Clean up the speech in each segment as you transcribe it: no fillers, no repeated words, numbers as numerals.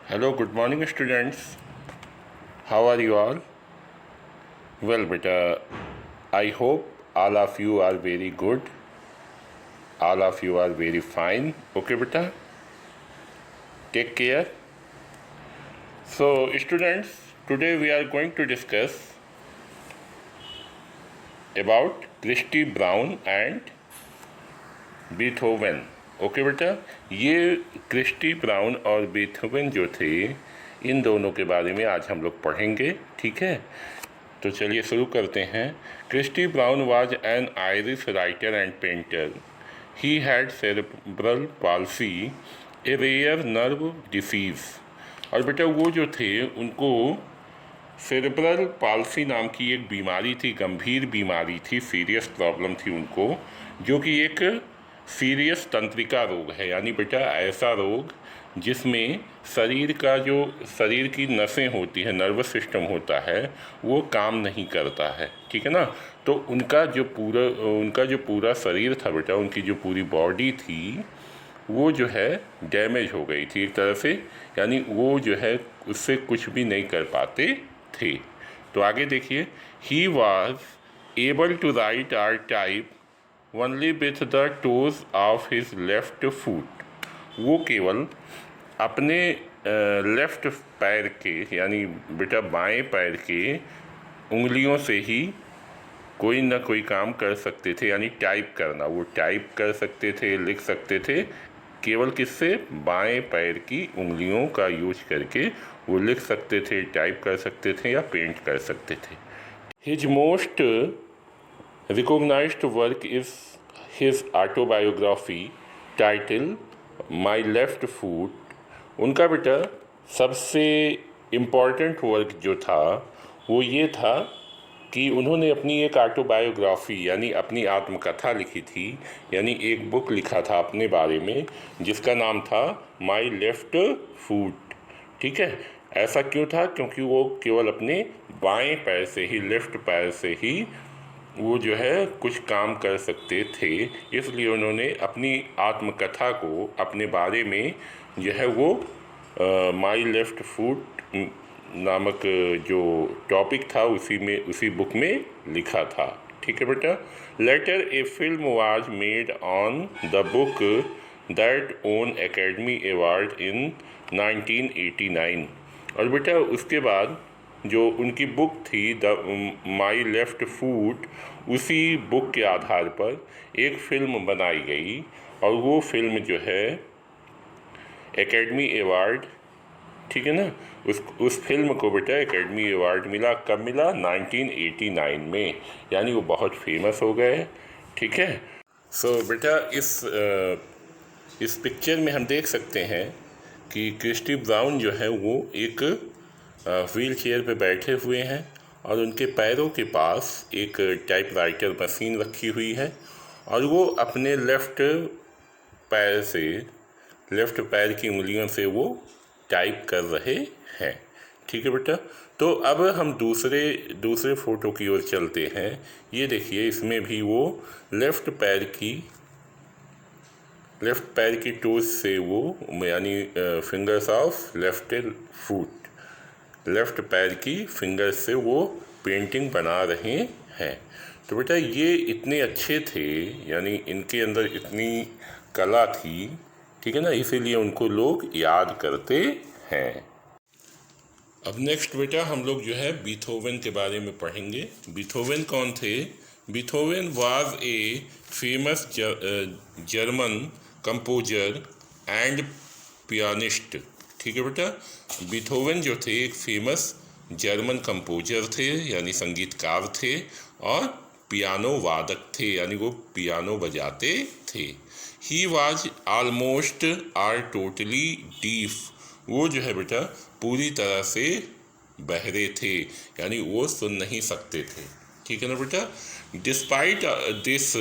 Hello, good morning, students. How are you all? Well, beta, I hope all of you are very good. All of you are very fine. Okay, beta? Take care. So, students, today we are going to discuss about Christy Brown and Beethoven. Okay बेटा, ये Christie brown और Beethoven जो थे, इन दोनों के बारे में आज हम लोग पढ़ेंगे. ठीक है, तो चलिए शुरू करते हैं. Christy Brown was an Irish writer and painter. He had cerebral palsy, a rare nerve disease. और बेटा वो जो थे उनको सेरेब्रल पाल्सी नाम की एक बीमारी थी, गंभीर बीमारी थी, सीरियस प्रॉब्लम थी उनको, जो कि एक सीरियस तंत्रिका रोग है. यानी बेटा ऐसा रोग जिसमें शरीर की नसें होती हैं, नर्वस सिस्टम होता है, वो काम नहीं करता है. ठीक है ना. तो उनका जो पूरा शरीर था बेटा, उनकी जो पूरी बॉडी थी वो जो है डैमेज हो गई थी एक तरह से. यानी वो जो है उससे कुछ भी नहीं कर पाते थे. तो आगे देखिए. He was able to write or type only with the toes of his left foot. वो केवल अपने लेफ्ट पैर के, यानी बेटा बाएं पैर के उंगलियों से ही कोई ना कोई काम कर सकते थे. यानी टाइप करना, वो टाइप कर सकते थे, लिख सकते थे, केवल किससे? बाएं पैर की उंगलियों का यूज करके वो लिख सकते थे, टाइप कर सकते थे या पेंट कर सकते थे. His most recognized work is his autobiography titled My Left Foot. उनका बेटा सबसे इम्पॉर्टेंट वर्क जो था वो ये था कि उन्होंने अपनी एक ऑटोबायोग्राफी यानी अपनी आत्मकथा लिखी थी. यानी एक बुक लिखा था अपने बारे में जिसका नाम था माई लेफ्ट फूट. ठीक है. ऐसा क्यों था? क्योंकि वो केवल अपने बाएं पैर से ही, लेफ्ट पैर से ही वो जो है कुछ काम कर सकते थे. इसलिए उन्होंने अपनी आत्मकथा को अपने बारे में जो है वो माई लेफ्ट फुट नामक जो टॉपिक था उसी बुक में लिखा था. ठीक है बेटा. Later a film was made on the book that won Academy Award in 1989. और बेटा उसके बाद जो उनकी बुक थी द माई लेफ्ट फूट, उसी बुक के आधार पर एक फिल्म बनाई गई और वो फिल्म जो है एकेडमी अवार्ड, ठीक है ना, उस फिल्म को बेटा एकेडमी अवार्ड मिला. कब मिला? 1989 में. यानी वो बहुत फेमस हो गए. ठीक है. सो बेटा इस पिक्चर में हम देख सकते हैं कि क्रिस्टी ब्राउन जो है वो एक व्हील चेयर पर बैठे हुए हैं और उनके पैरों के पास एक टाइपराइटर मशीन रखी हुई है और वो अपने लेफ्ट पैर की उंगलियों से वो टाइप कर रहे हैं. ठीक है बेटा. तो अब हम दूसरे फ़ोटो की ओर चलते हैं. ये देखिए, इसमें भी वो लेफ्ट पैर की टोज से वो, यानी fingers of left foot, left पैर की फिंगर से वो पेंटिंग बना रहे हैं. तो बेटा ये इतने अच्छे थे, यानी इनके अंदर इतनी कला थी. ठीक है ना. इसीलिए उनको लोग याद करते हैं. अब नेक्स्ट बेटा हम लोग जो है बीथोवन के बारे में पढ़ेंगे. बीथोवन कौन थे? Beethoven was a famous German composer and pianist. ठीक है बेटा. बीथोवन जो थे एक फेमस जर्मन कंपोजर थे, यानी संगीतकार थे, और पियानो वादक थे, यानी वो पियानो बजाते थे. He was almost or totally deaf. वो जो है बेटा पूरी तरह से बहरे थे, यानी वो सुन नहीं सकते थे. ठीक है ना बेटा. Despite this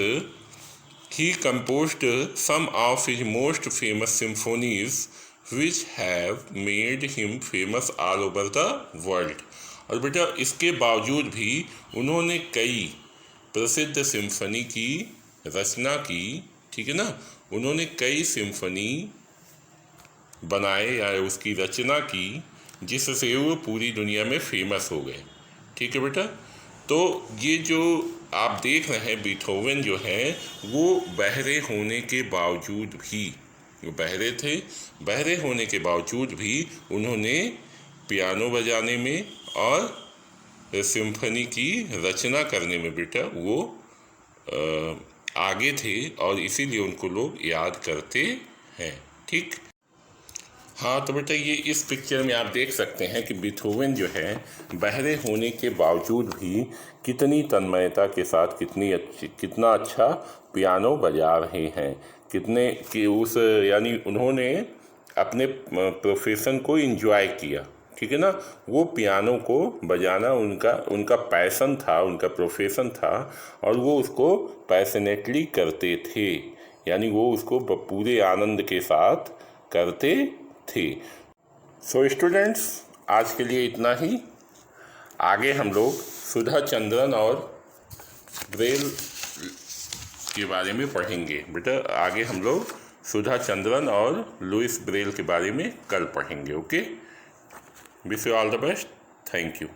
he composed some of his most famous symphonies which have made him famous all over the world. और बेटा इसके बावजूद भी उन्होंने कई प्रसिद्ध सिम्फनी की रचना की. ठीक है ना. उन्होंने कई सिम्फनी बनाए या उसकी रचना की जिससे वो पूरी दुनिया में फेमस हो गए। ठीक है बेटा। तो ये जो आप देख रहे हैं बीथोवन जो है वो बहरे होने के बावजूद भी, वो बहरे थे, बहरे होने के बावजूद भी उन्होंने पियानो बजाने में और सिम्फनी की रचना करने में बेटा वो आगे थे और इसीलिए उनको लोग याद करते हैं। ठीक। हाँ तो बेटा ये इस पिक्चर में आप देख सकते हैं कि बीथोवन जो है बहरे होने के बावजूद भी कितनी तन्मयता के साथ कितना अच्छा पियानो बजा रहे हैं, कितने कि उस यानी उन्होंने अपने प्रोफेशन को एंजॉय किया। ठीक है ना। वो पियानो को बजाना उनका पैशन था, उनका प्रोफेशन था और वो उसको पैशनेटली करते थे, यानी वो उसको पूरे आनंद के साथ करते थे। सो स्टूडेंट्स आज के लिए इतना ही। आगे हम लोग सुधा चंद्रन और ब्रेल के बारे में पढ़ेंगे बेटा। आगे हम लोग सुधा चंद्रन और लुइस ब्रेल के बारे में कल पढ़ेंगे। Okay, wish you all the best. Thank you.